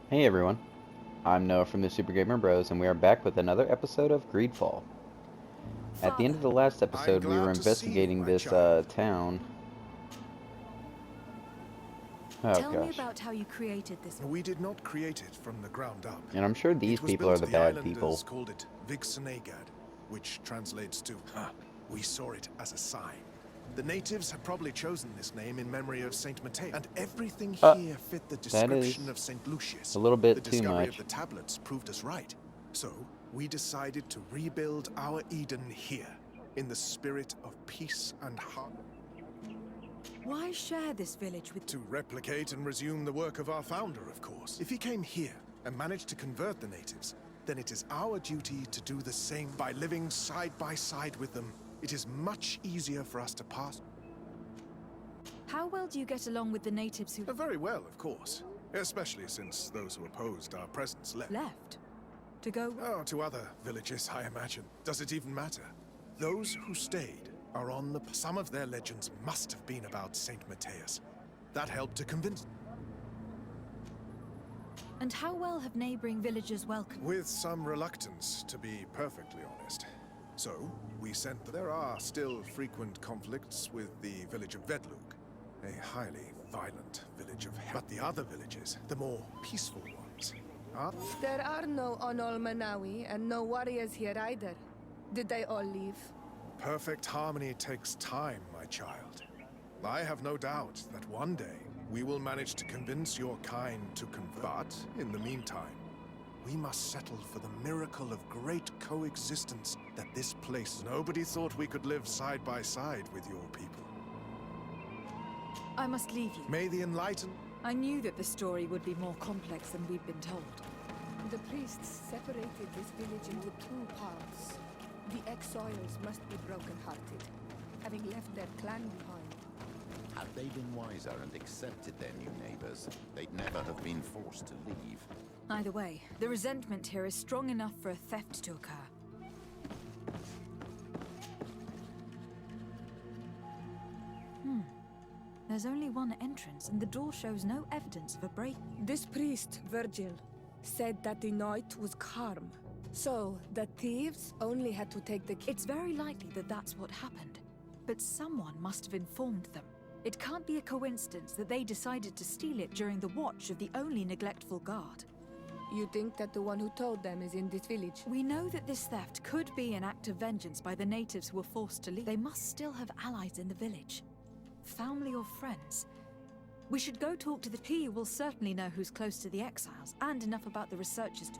Hey everyone, I'm Noah from the Super Gamer Bros, and we are back with another episode of GreedFall. At the end Father, of the last I'm episode, we were glad to see you, investigating my this child. town. Oh tell me gosh. about how you created this. We did not create it from the ground up. And I'm sure these It was people are built, the the bad people. islanders called it Vixenagad, which translates to, we saw it as a sign. The natives had probably chosen this name in memory of Saint Matthias, and everything here fit the That description is of Saint Lucius. a little bit The too discovery much. of the tablets proved us right. So, we decided to rebuild our Eden here, in the spirit of peace and harmony. Why share this village with... To replicate and resume the work of our founder, of course. If he came here and managed to convert the natives, then it is our duty to do the same by living side by side with them. It is much easier for us to pass. How well do you get along with the natives who... Very well, of course. Especially since those who opposed our presence left. left? To go... Oh, to other villages, I imagine. Does it even matter? Those who stayed are on the... Some of their legends must have been about Saint Matthias. That helped to convince... And how well have neighboring villagers welcomed... With some reluctance, to be perfectly honest. So, we sent... There are still frequent conflicts with the village of Vedlug, a highly violent village of... But the other villages, the more peaceful ones, are... There are no Onol Manawi and no warriors here either. Did they all leave? Perfect harmony takes time, my child. I have no doubt that one day we will manage to convince your kind to convert. But, in the meantime, we must settle for the miracle of great coexistence that this place... Nobody thought we could live side by side with your people. I must leave you. May the enlightened... I knew that the story would be more complex than we'd been told. The priests separated this village into two parts. The exiles must be broken-hearted, having left their clan behind. Had they been wiser and accepted their new neighbors, they'd never have been forced to leave. Either way, the resentment here is strong enough for a theft to occur. There's only one entrance, and the door shows no evidence of a break. This priest, Virgil, said that the night was calm. So, the thieves only had to take the key. It's very likely that that's what happened. But someone must have informed them. It can't be a coincidence that they decided to steal it during the watch of the only neglectful guard. You think that the one who told them is in this village? We know that this theft could be an act of vengeance by the natives who were forced to leave. They must still have allies in the village. Family or friends. We should go talk to the... He will certainly know who's close to the exiles, and enough about the researchers to...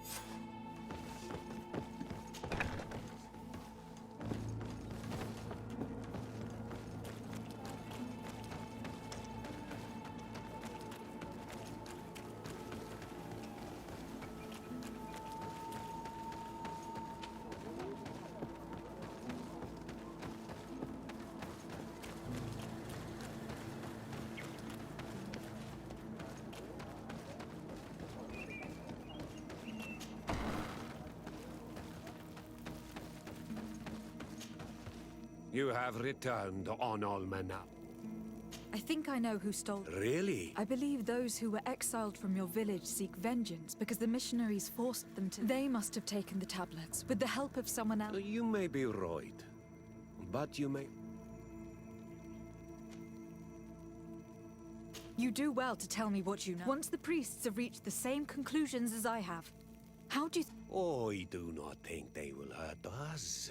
You have returned on Almana. I think I know who stole... Really? I believe those who were exiled from your village seek vengeance because the missionaries forced them to... They must have taken the tablets, with the help of someone else. You may be right, but you may... You do well to tell me what you know. Once the priests have reached the same conclusions as I have, how do you... I do not think they will hurt us.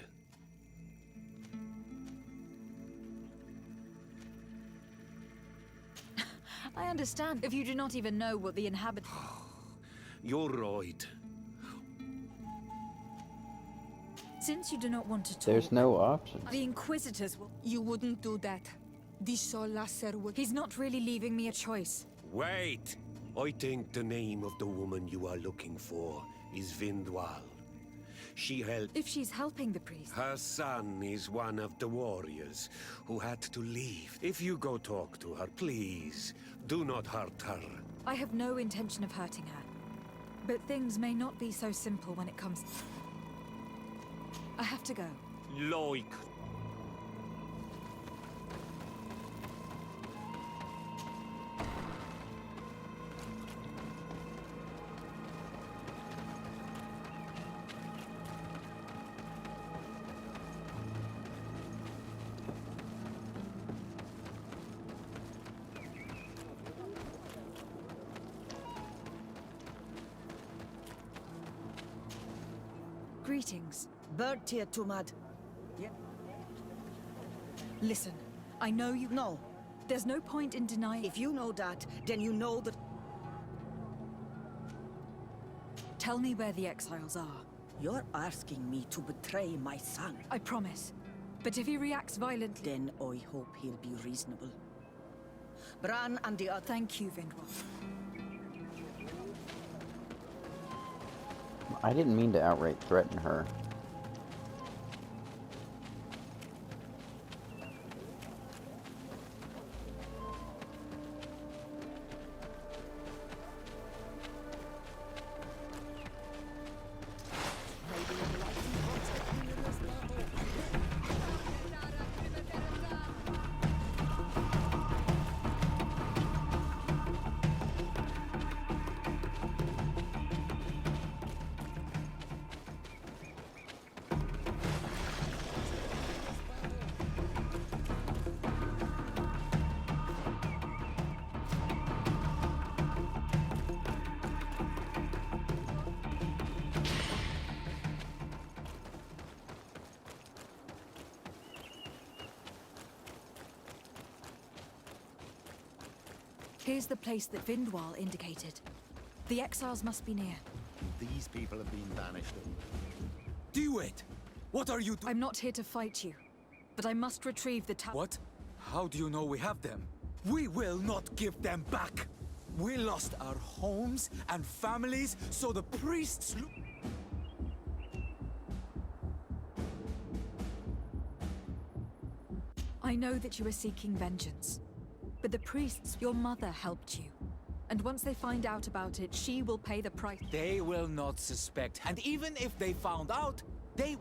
I understand if you do not even know what the inhabitants... You're right. Since you do not want to talk... There's no option. The Inquisitors will... You wouldn't do that. The Solasser would... He's not really leaving me a choice. Wait! I think the name of the woman you are looking for is Vindwal. She helped... If she's helping the priest... Her son is one of the warriors who had to leave. If you go talk to her, please, do not hurt her. I have no intention of hurting her. But things may not be so simple when it comes... I have to go. Like... Greetings. Bertie Tumad. Yeah. Listen, I know you... No. There's no point in denying... If you know that, then you know that... Tell me where the exiles are. You're asking me to betray my son. I promise. But if he reacts violently... Then I hope he'll be reasonable. Bran and the other... Thank you, Vindwal. I didn't mean to outright threaten her. Here's the place that Vindwal indicated. The exiles must be near. These people have been banished. Do it! What are you doing? I'm not here to fight you, but I must retrieve the What? How do you know we have them? We will not give them back! We lost our homes and families, so the priests... I know that you are seeking vengeance, but the priests, your mother helped you. And once they find out about it, she will pay the price. They will not suspect, and even if they found out, they...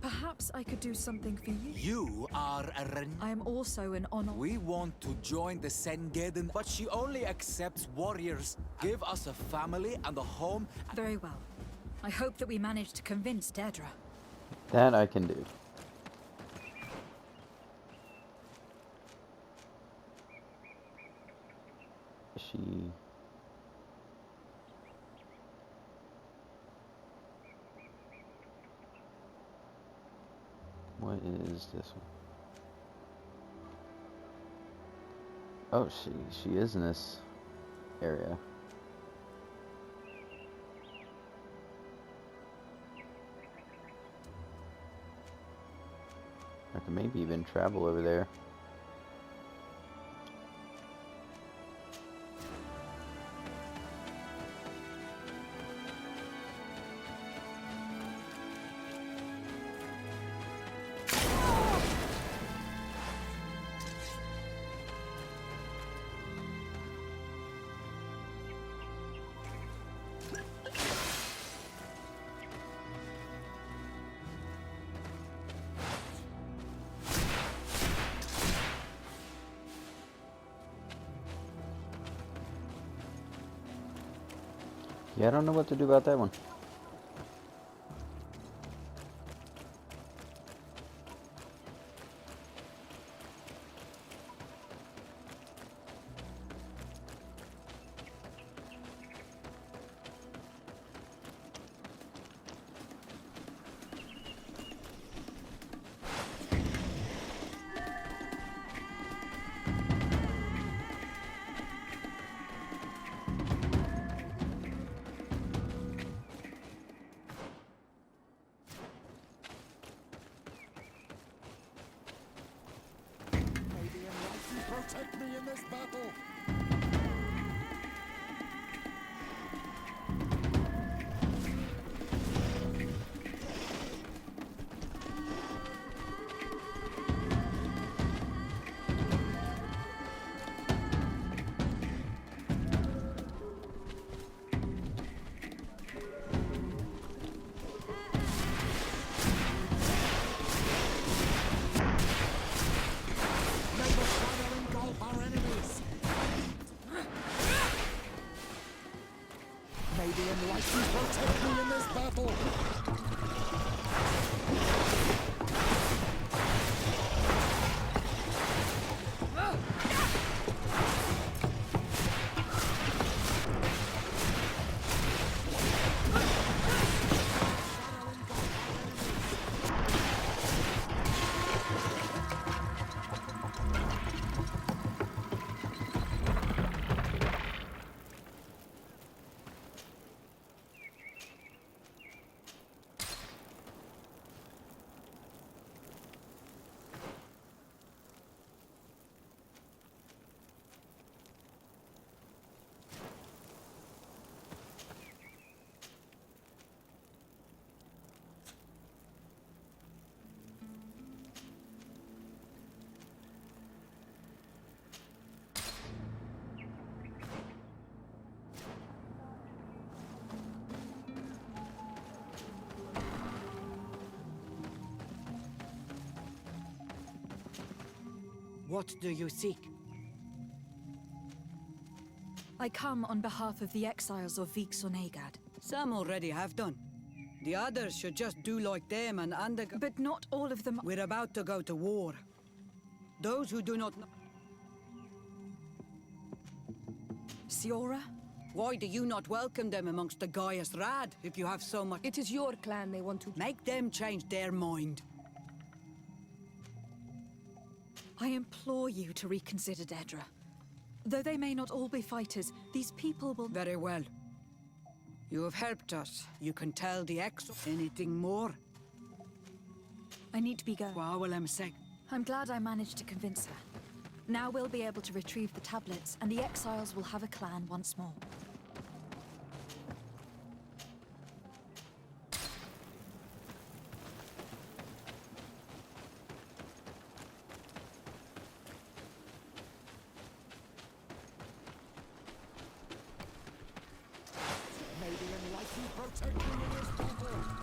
Perhaps I could do something for you. You are a I am also an honor. We want to join the Sengeden, but she only accepts warriors. Give us a family and a home. Very well. I hope that we manage to convince Deirdre. That I can do. She... What is this one? Oh, she is in this area. I can maybe even travel over there. Yeah, I don't know what to do about that one. Protect me in this battle! May the enlightened protect me in this battle! What do you seek? I come on behalf of the exiles of Vixonegad. Some already have done. The others should just do like them and undergo. But not all of them. We're about to go to war. Those who do not know. Siora? Why do you not welcome them amongst the Gaius Rad if you have so much? It is your clan they want to... Make them change their mind. I implore you to reconsider Dedra. Though they may not all be fighters, these people will... Very well. You have helped us. You can tell the ex. Anything more? I need to be going. Wow, I'm glad I managed to convince her. Now we'll be able to retrieve the tablets, and the exiles will have a clan once more. May the enlightened protect me in this battle!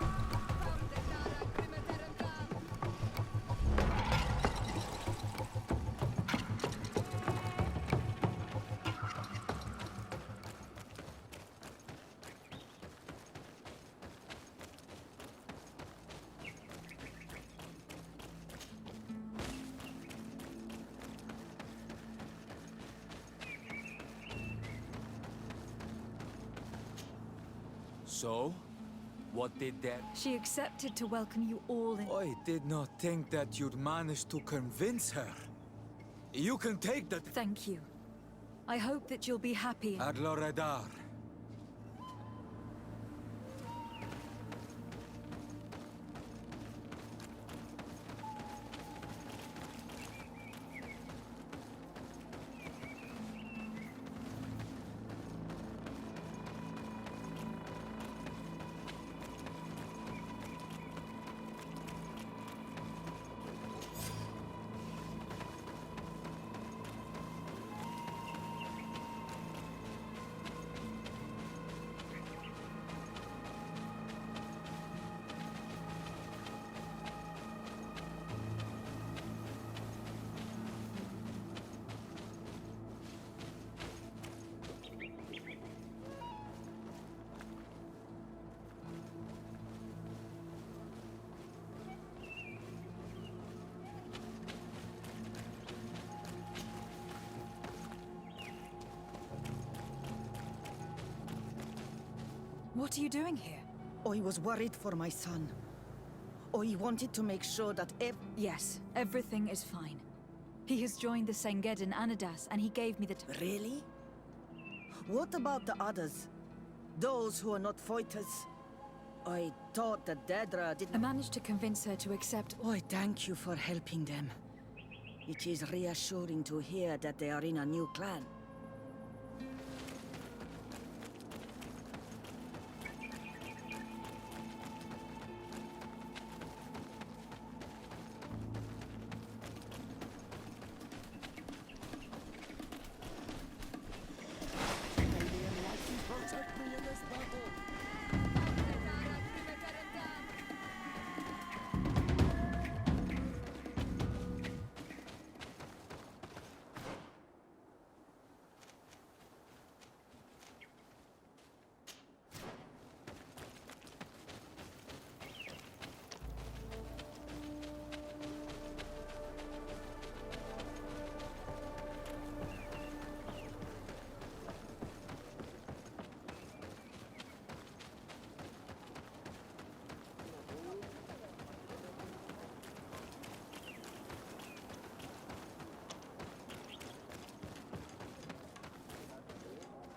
So? What did that... She accepted to welcome you all in... I did not think that you'd manage to convince her. You can take that... Thank you. I hope that you'll be happy. Ad Loredar. What are you doing here? I was worried for my son. I wanted to make sure that Yes, everything is fine. He has joined the Senged Anadas, and he gave me the... Really? What about the others? Those who are not fighters? I thought that Dedra I didn't... managed to convince her to accept... I thank you for helping them. It is reassuring to hear that they are in a new clan.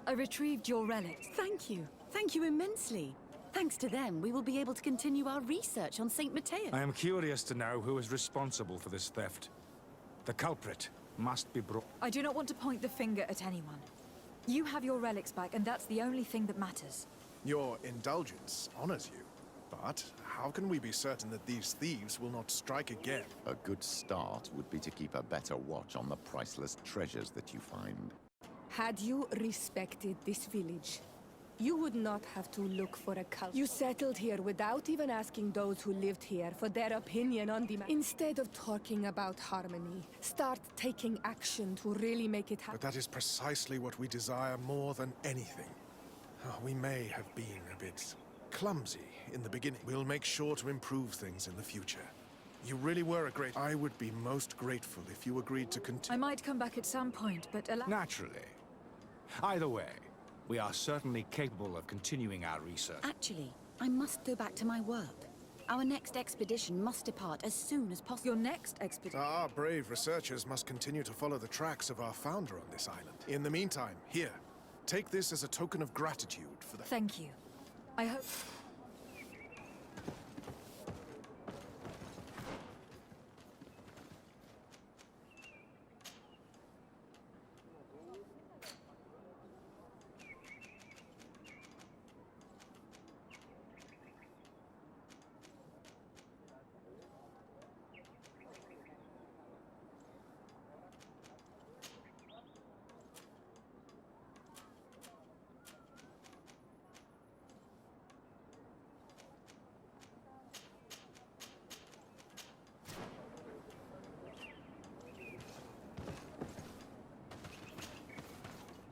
I retrieved your relics. Thank you. Thank you immensely. Thanks to them, we will be able to continue our research on St. Matthias. I am curious to know who is responsible for this theft. The culprit must be brought... I do not want to point the finger at anyone. You have your relics back, and that's the only thing that matters. Your indulgence honors you. But how can we be certain that these thieves will not strike again? A good start would be to keep a better watch on the priceless treasures that you find. Had you respected this village, You would not have to look for a cult. You settled here without even asking those who lived here for their opinion on the matter. Instead of talking about harmony, start taking action to really make it happen. But that is precisely what we desire more than anything. We may have been a bit clumsy in the beginning. We'll make sure to improve things in the future. You really were a great... I would be most grateful if you agreed to continue. I might come back at some point, but Naturally. Either way, we are certainly capable of continuing our research. Actually, I must go back to my work. Our next expedition must depart as soon as possible. Your next expedition? Our brave researchers must continue to follow the tracks of our founder on this island. In the meantime, here, take this as a token of gratitude for the... Thank you. I hope...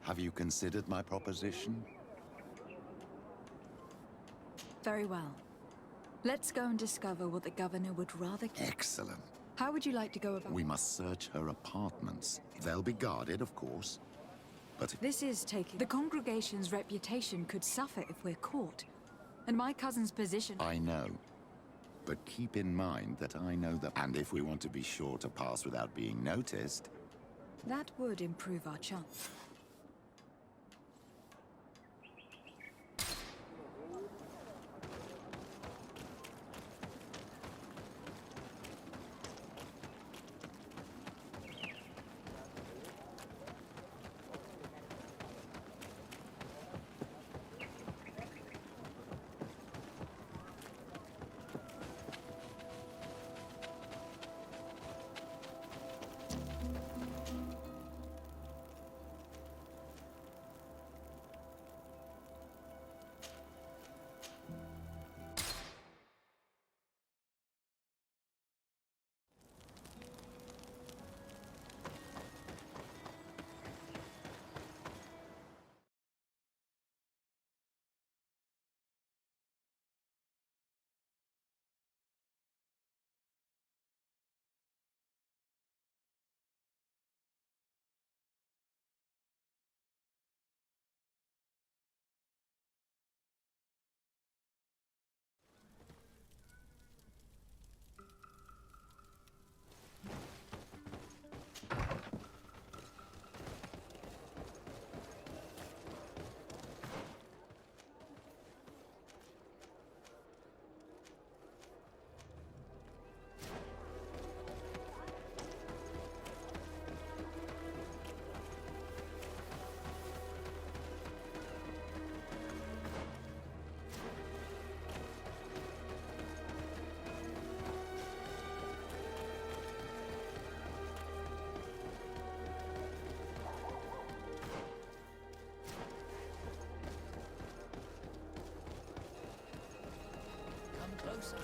Have you considered my proposition? Very well. Let's go and discover what the governor would rather... Excellent. How would you like to go about... We must search her apartments. They'll be guarded, of course. But This is taking... The congregation's reputation could suffer if we're caught. And my cousin's position... I know. But keep in mind that I know that... And if we want to be sure to pass without being noticed... That would improve our chance. Closer.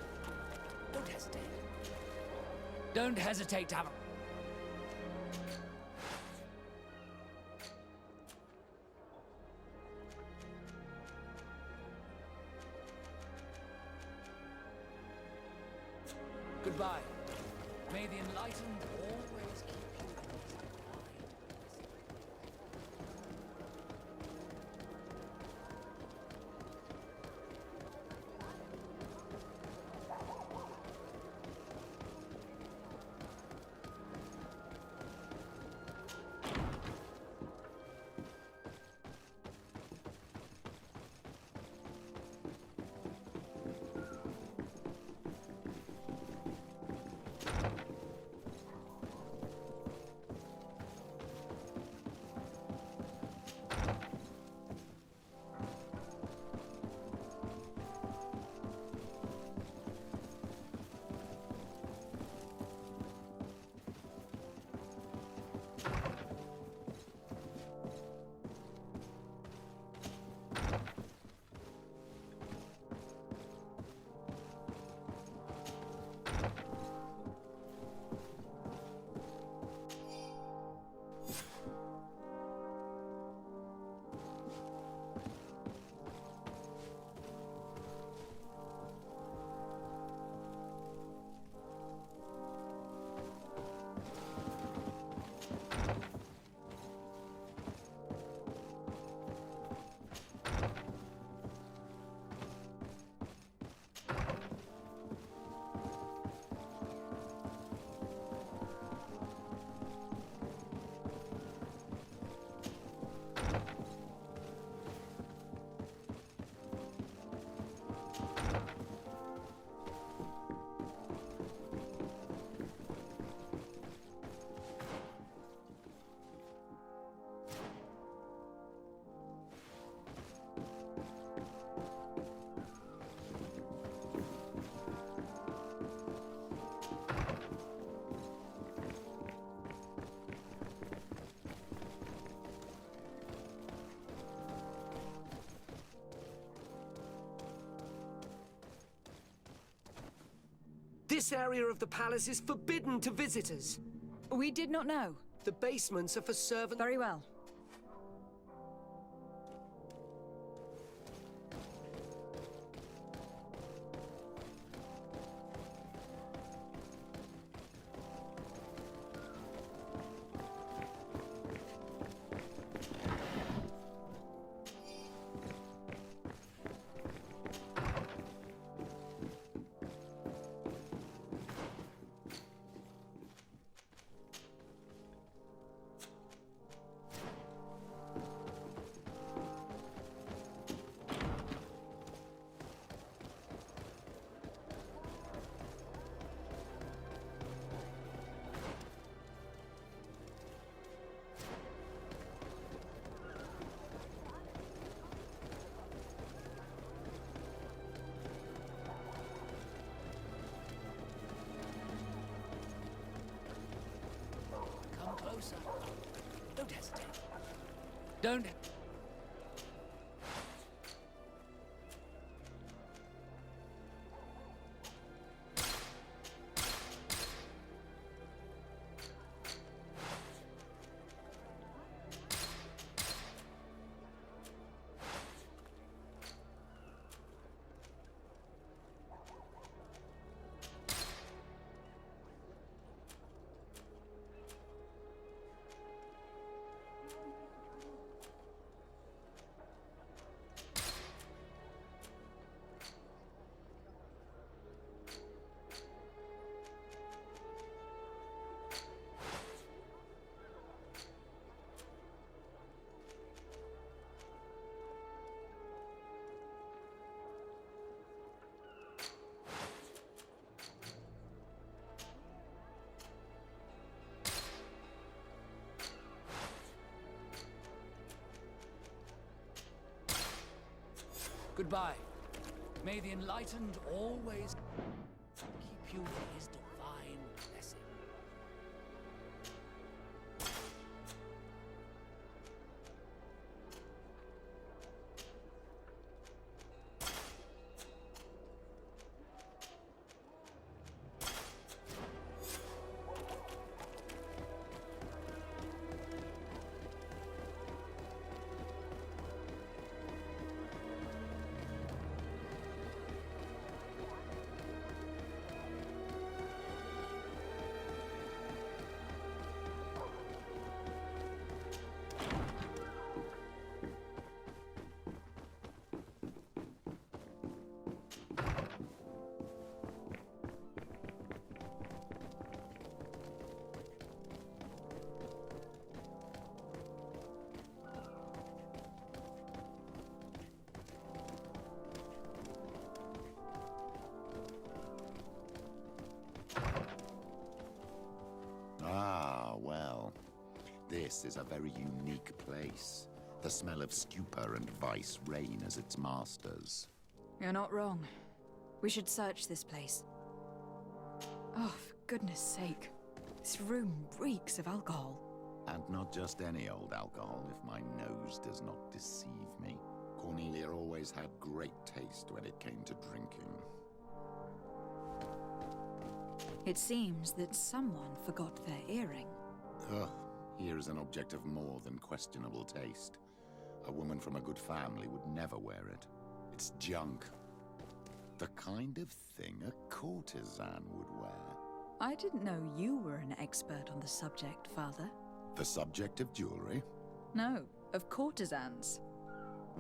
Don't hesitate. Don't hesitate to have a... Goodbye. May the enlightened always keep you in his eye. This area of the palace is forbidden to visitors. We did not know. The basements are for servants. Very well. Come closer. Don't hesitate. Don't... Goodbye. May the enlightened always keep you in his divine blessing. Ah, well. This is a very unique place. The smell of stupor and vice reign as its masters. You're not wrong. We should search this place. Oh, for goodness sake. This room reeks of alcohol. And not just any old alcohol, if my nose does not deceive me. Cornelia always had great taste when it came to drinking. It seems that someone forgot their earring. Ugh, here is an object of more than questionable taste. A woman from a good family would never wear it. It's junk. The kind of thing a courtesan would wear. I didn't know you were an expert on the subject, Father. The subject of jewelry? No, of courtesans.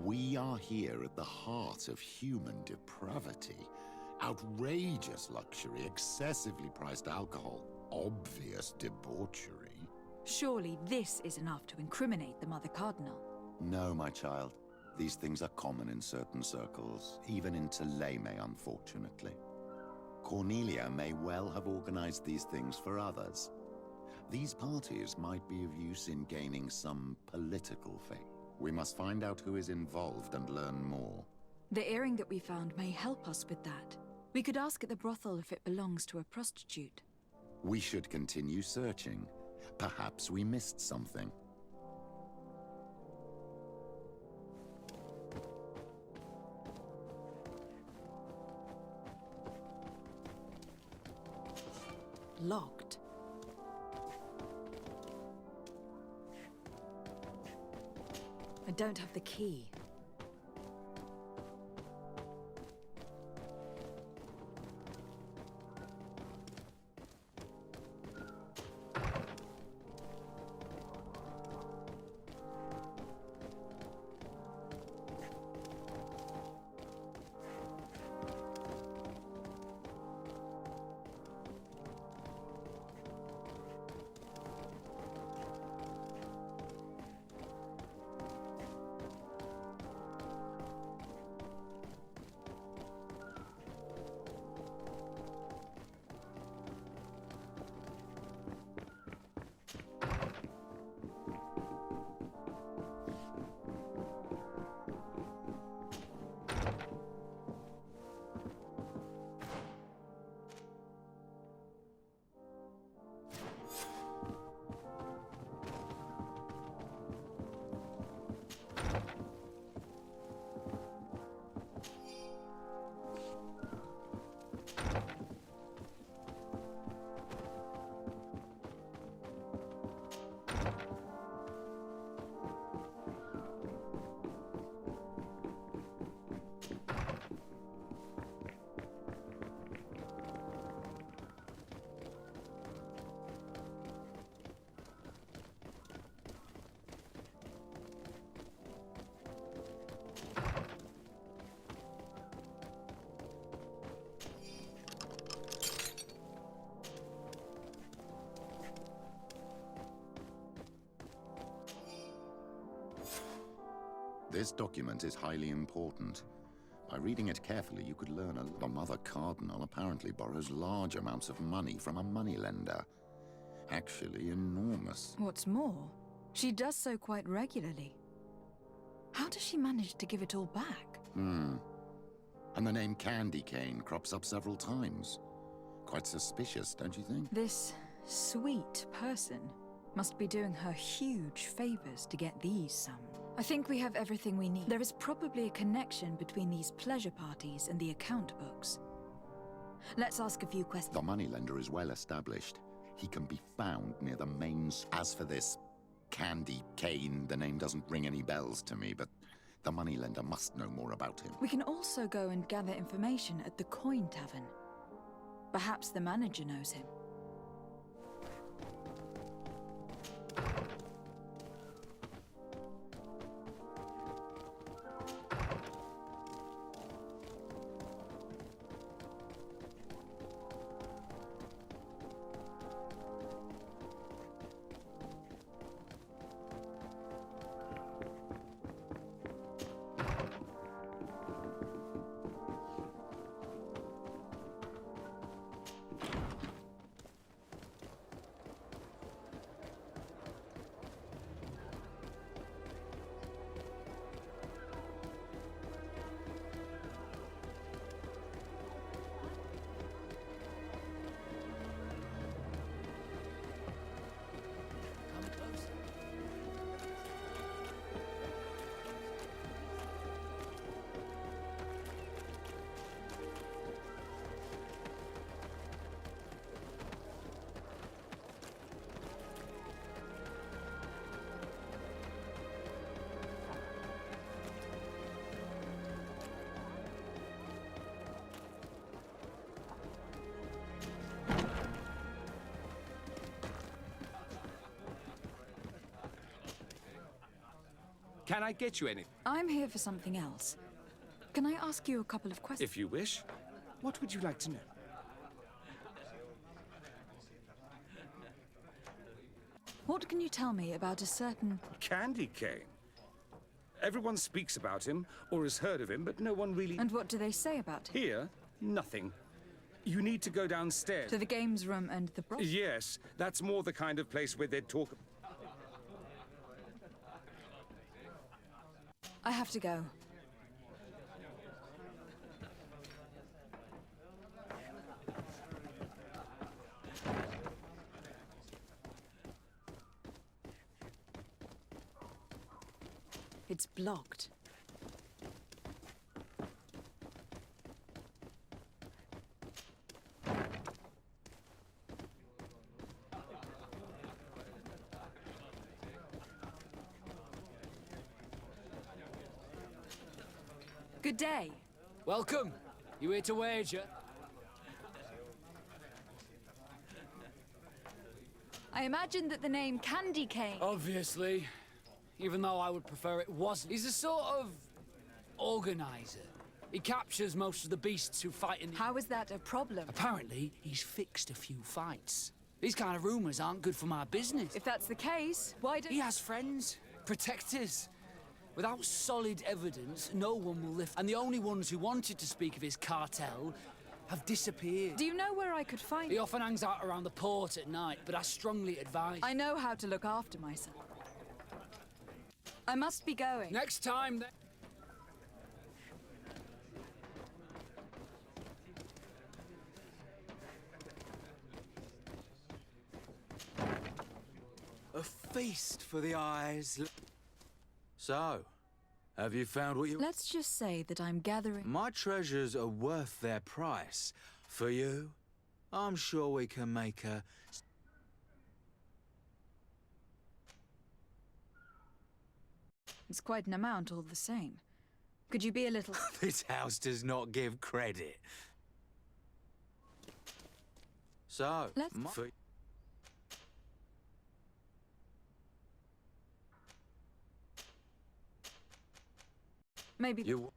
We are here at the heart of human depravity. Outrageous luxury, excessively priced alcohol, obvious debauchery. Surely this is enough to incriminate the Mother Cardinal. No, my child. These things are common in certain circles, even in Thélème, unfortunately. Cornelia may well have organized these things for others. These parties might be of use in gaining some political fame. We must find out who is involved and learn more. The earring that we found may help us with that. We could ask at the brothel if it belongs to a prostitute. We should continue searching. Perhaps we missed something. locked. I don't have the key. This document is highly important. By reading it carefully, you could learn the Mother Cardinal apparently borrows large amounts of money from a moneylender. Actually enormous. What's more, she does so quite regularly. How does she manage to give it all back? And the name Candy Cane crops up several times. Quite suspicious, don't you think? This sweet person must be doing her huge favors to get these sums. I think we have everything we need. There is probably a connection between these pleasure parties and the account books. Let's ask a few questions. The moneylender is well established. He can be found near the main... As for this Candy Cane, the name doesn't ring any bells to me, but the moneylender must know more about him. We can also go and gather information at the Coin Tavern. Perhaps the manager knows him. Can I get you anything? I'm here for something else. Can I ask you a couple of questions? If you wish. What would you like to know? What can you tell me about a certain... Candy Cane. Everyone speaks about him, or has heard of him, but no one really... And what do they say about him? Here, nothing. You need to go downstairs. To the games room and the broth? Yes, that's more the kind of place where they'd talk... I have to go. It's blocked. Good day. Welcome. You here to wager? I imagine that the name Candy Cane... Obviously. Even though I would prefer it wasn't. He's a sort of... organizer. He captures most of the beasts who fight in... How is that a problem? Apparently, he's fixed a few fights. These kind of rumors aren't good for my business. If that's the case, why don't... He has friends, protectors. Without solid evidence, no one will lift. And the only ones who wanted to speak of his cartel have disappeared. Do you know where I could find... He often hangs out around the port at night, but I strongly advise... I know how to look after myself. I must be going. Next time, then... A feast for the eyes. So, have you found what you... Let's just say that I'm gathering... My treasures are worth their price. For you, I'm sure we can make a... It's quite an amount all the same. Could you be a little... This house does not give credit. So, Let's... Maybe... You...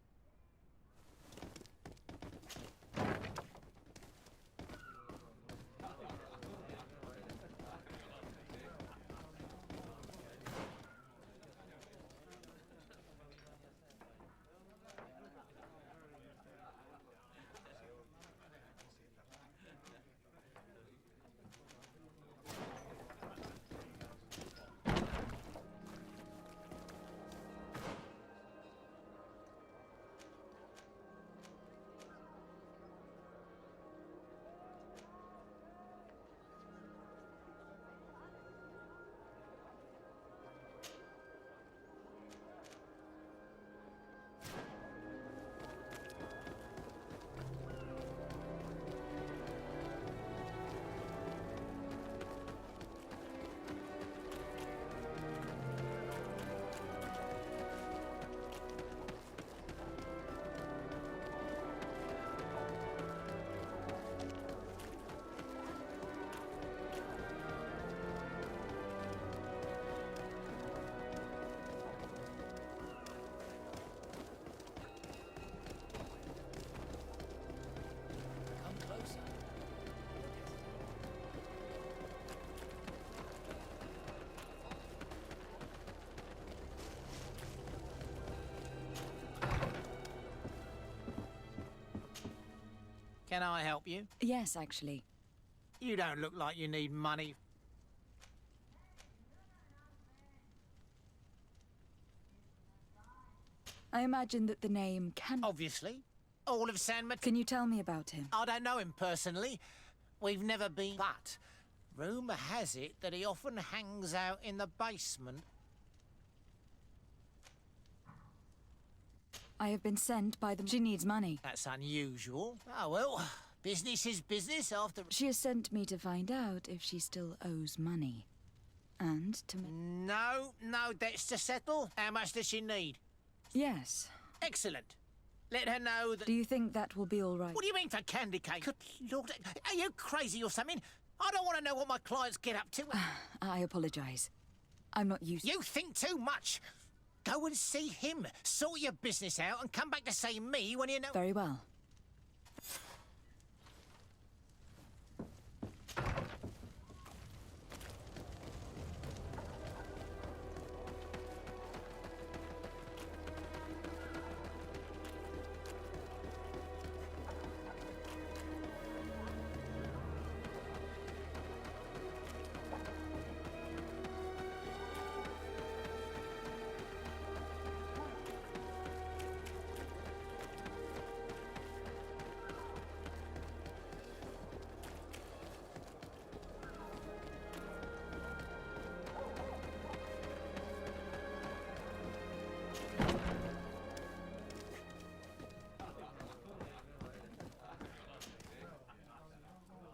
Can I help you? Yes, actually. You don't look like you need money. I imagine that the name can... Obviously. All of San Mateo. Can you tell me about him? I don't know him personally. We've never been... But rumour has it that he often hangs out in the basement. I have been sent by the... She needs money. That's unusual. Oh, well, business is business after... She has sent me to find out if she still owes money. And to... No debts to settle. How much does she need? Yes. Excellent. Let her know that... Do you think that will be all right? What do you mean for candy cane? Good Lord, are you crazy or something? I don't want to know what my clients get up to. I apologise. I'm not used... You think too much. Go and see him, sort your business out, and come back to see me when you know... Very well.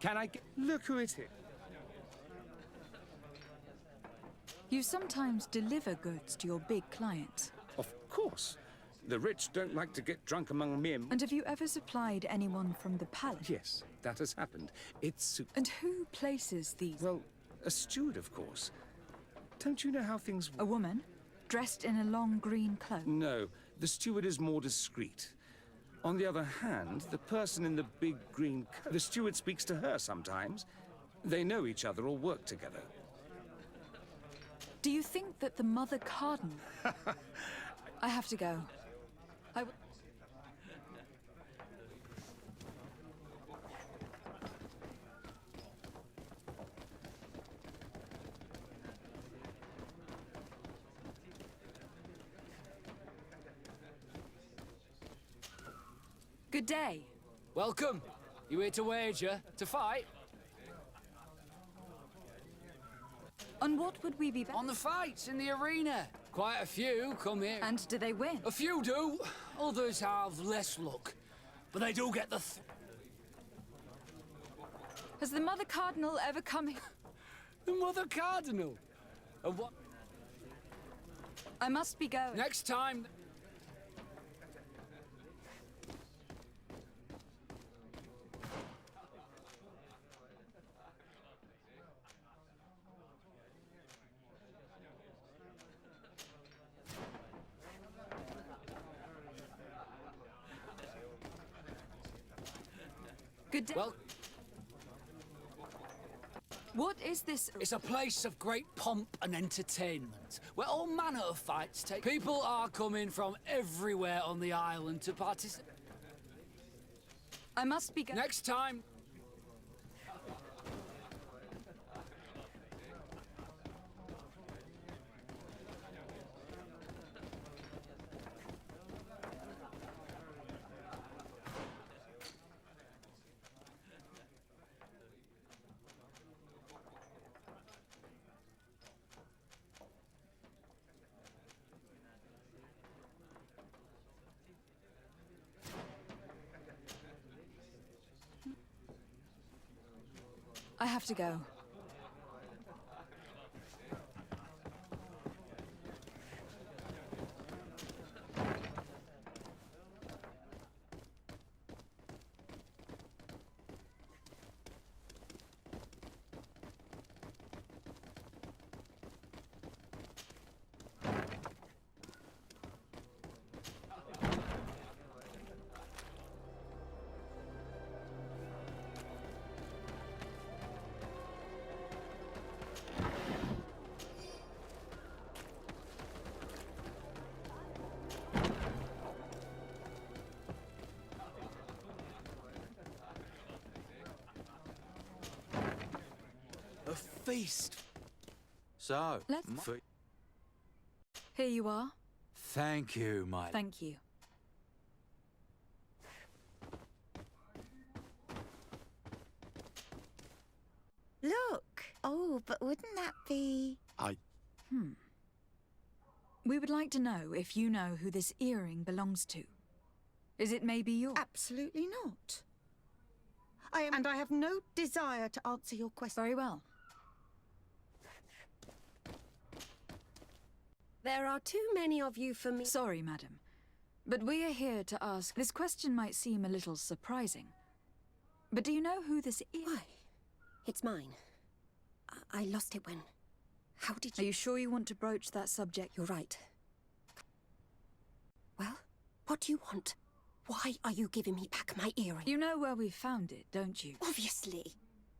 Can I get... Look who it is. You sometimes deliver goods to your big clients. Of course. The rich don't like to get drunk among men. And have you ever supplied anyone from the palace? Yes, that has happened. It's... And who places these? Well, a steward, of course. Don't you know how things... A woman? Dressed in a long green cloak? No, the steward is more discreet. On the other hand, the person in the big green coat... The steward speaks to her sometimes. They know each other or work together. Do you think that the Mother Cardinal... I have to go. Good day. Welcome. You here to wager? To fight? On what would we be... On the fights in the arena. Quite a few come here. And do they win? A few do. Others have less luck. But they do get the... Has the Mother Cardinal ever come here? The Mother Cardinal? And what... I must be going. Next time... Good day. Well... What is this? It's a place of great pomp and entertainment, where all manner of fights take... People are coming from everywhere on the island to participate. I must be going. Next time... I have to go. A feast. So, Here you are. thank you, my... Thank you. Look! Oh, but wouldn't that be... We would like to know if you know who this earring belongs to. Is it maybe yours? Absolutely not. And I have no desire to answer your question. Very well. There are too many of you for me. Sorry, madam. But we are here to ask... This question might seem a little surprising. But do you know who this is? Why? It's mine. I lost it when... How did you... Are you sure you want to broach that subject? You're right. Well, what do you want? Why are you giving me back my earring? You know where we found it, don't you? Obviously.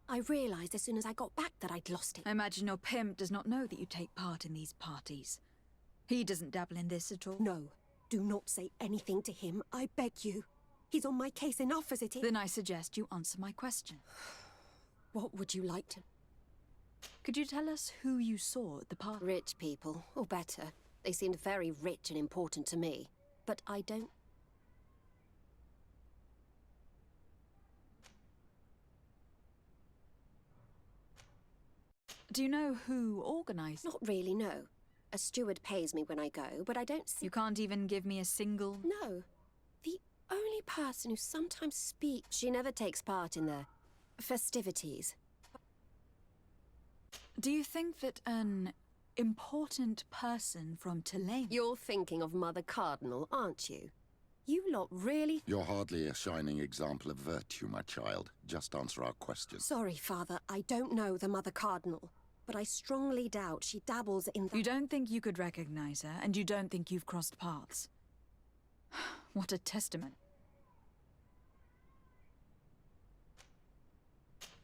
I realized as soon as I got back that I'd lost it. I imagine your pimp does not know that you take part in these parties. He doesn't dabble in this at all. No. Do not say anything to him, I beg you. He's on my case enough as it is. Then I suggest you answer my question. What would you like to... Could you tell us who you saw at the party? Rich people, or better. They seemed very rich and important to me. But I don't... Do you know who organized? Not really, no. A steward pays me when I go, but I don't see... You can't even give me a single... No. The only person who sometimes speaks... She never takes part in the festivities. Do you think that an important person from Tulane. You're thinking of Mother Cardinal, aren't you? You lot really... You're hardly a shining example of virtue, my child. Just answer our question. Sorry, Father, I don't know the Mother Cardinal, but I strongly doubt she dabbles in the... You don't think you could recognize her, and you don't think you've crossed paths. What a testament.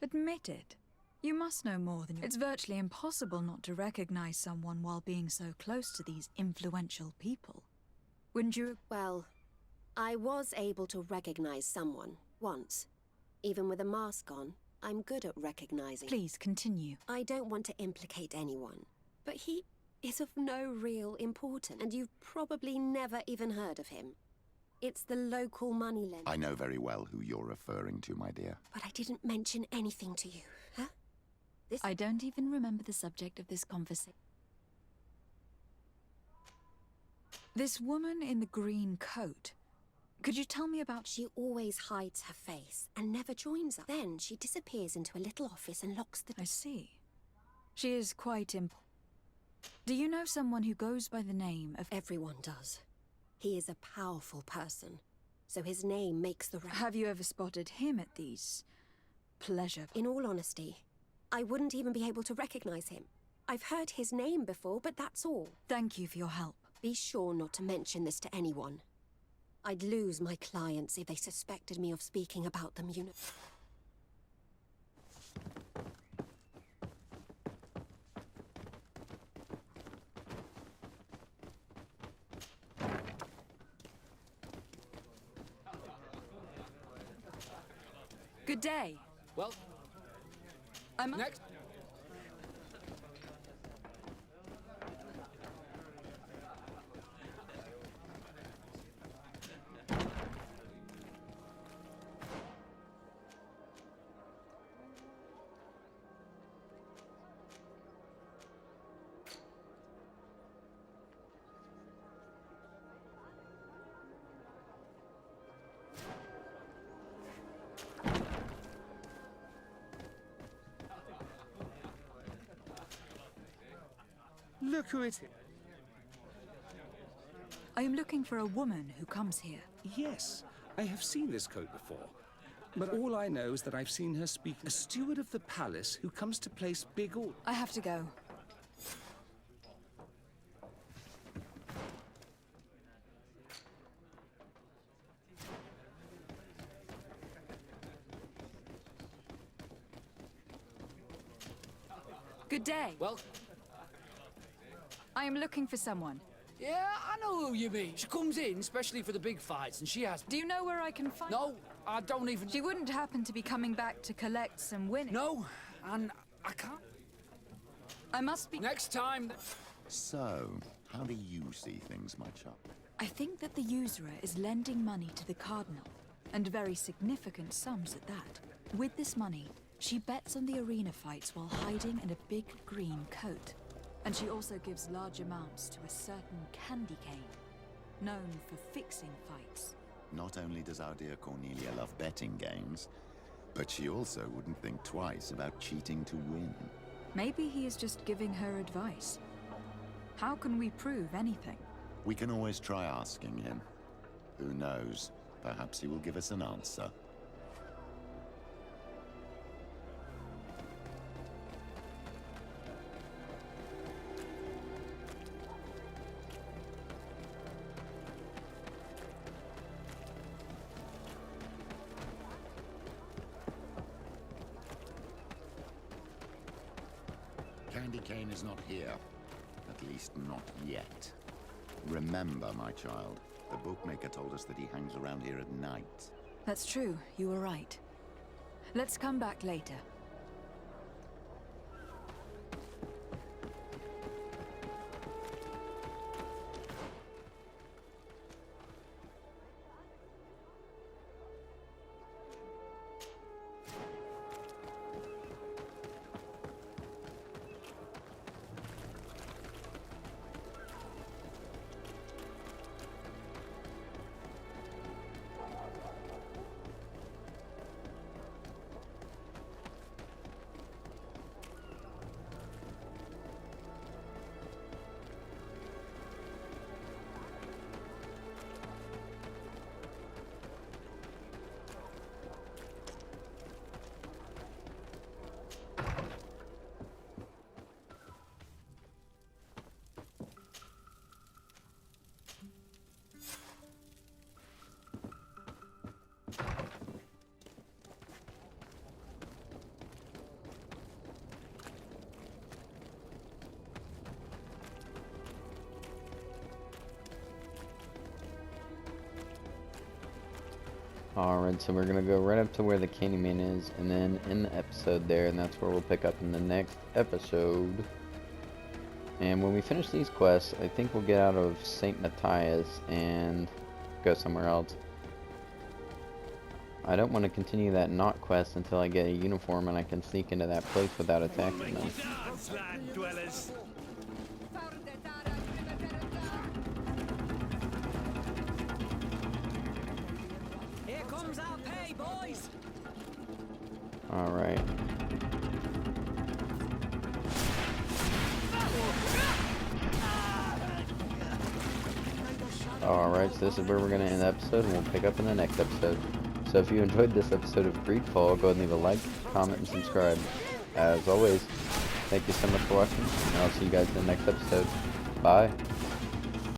Admit it. You must know more than you... It's virtually impossible not to recognize someone while being so close to these influential people. Wouldn't you... Well, I was able to recognize someone, once. Even with a mask on, I'm good at recognizing. Please, continue. I don't want to implicate anyone, but he is of no real importance, and you've probably never even heard of him. It's the local moneylender. I know very well who you're referring to, my dear. But I didn't mention anything to you, huh? I don't even remember the subject of this conversation. This woman in the green coat. Could you tell me about... She always hides her face and never joins us. Then she disappears into a little office and locks the... I see. She is quite important. Do you know someone who goes by the name of... Everyone does. He is a powerful person, so his name makes the... Have you ever spotted him at these... pleasure... In all honesty, I wouldn't even be able to recognize him. I've heard his name before, but that's all. Thank you for your help. Be sure not to mention this to anyone. I'd lose my clients if they suspected me of speaking about them, you know. Good day. Well, I'm next. Look who it is. I am looking for a woman who comes here. Yes, I have seen this coat before. But all I know is that I've seen her speak. A steward of the palace who comes to place big orders. I have to go. Good day. Well... I am looking for someone. Yeah, I know who you mean. She comes in, especially for the big fights, and she has... Do you know where I can find... No, I don't even... She wouldn't happen to be coming back to collect some winnings. No, and I can't... I must be... Next time... So, how do you see things, my child? I think that the usurer is lending money to the Cardinal, and very significant sums at that. With this money, she bets on the arena fights while hiding in a big green coat. And she also gives large amounts to a certain candy cane, known for fixing fights. Not only does our dear Cornelia love betting games, but she also wouldn't think twice about cheating to win. Maybe he is just giving her advice. How can we prove anything? We can always try asking him. Who knows? Perhaps he will give us an answer. Candy Cane is not here. At least not yet. Remember, my child, the bookmaker told us that he hangs around here at night. That's true, you were right. Let's come back later. Alright, so we're gonna go right up to where the Candyman is, and then in the episode there, and that's where we'll pick up in the next episode. And when we finish these quests, I think we'll get out of St. Matthias and go somewhere else. I don't want to continue that knot quest until I get a uniform and I can sneak into that place without attacking them. Here comes our pay, boys! Alright. Alright, so this is where we're going to end the episode, and we'll pick up in the next episode. So if you enjoyed this episode of GreedFall, go ahead and leave a like, comment, and subscribe. As always, thank you so much for watching, and I'll see you guys in the next episode. Bye.